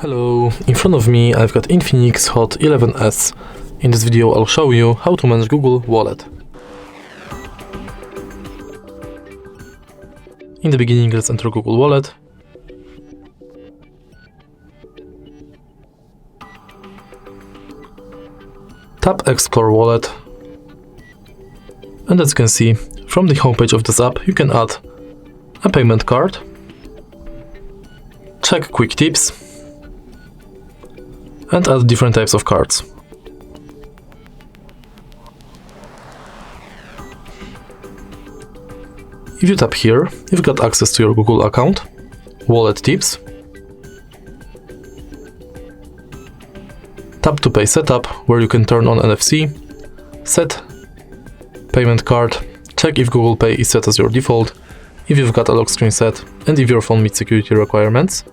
Hello, in front of me I've got Infinix Hot 11S. In this video I'll show you how to manage Google Wallet. In the beginning, let's enter Google Wallet. Tap Explore Wallet. And as you can see, from the homepage of this app you can add a payment card, check quick tips, and add different types of cards. If you tap here, you've got access to your Google account, wallet tips, tap to pay setup, where you can turn on NFC, set payment card, check if Google Pay is set as your default, if you've got a lock screen set, and if your phone meets security requirements.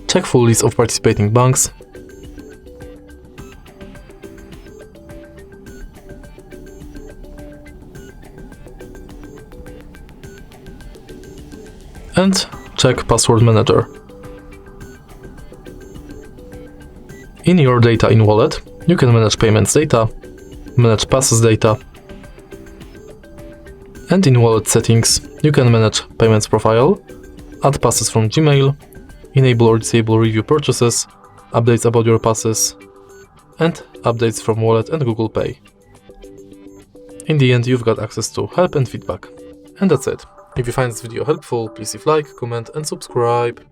Check full list of participating banks. And check Password Manager. In your data in Wallet, you can manage payments data, manage passes data, and in Wallet settings, you can manage payments profile, add passes from Gmail, enable or disable review purchases, updates about your passes, and updates from Wallet and Google Pay. In the end, you've got access to help and feedback. And that's it. If you find this video helpful, please leave like, comment and subscribe.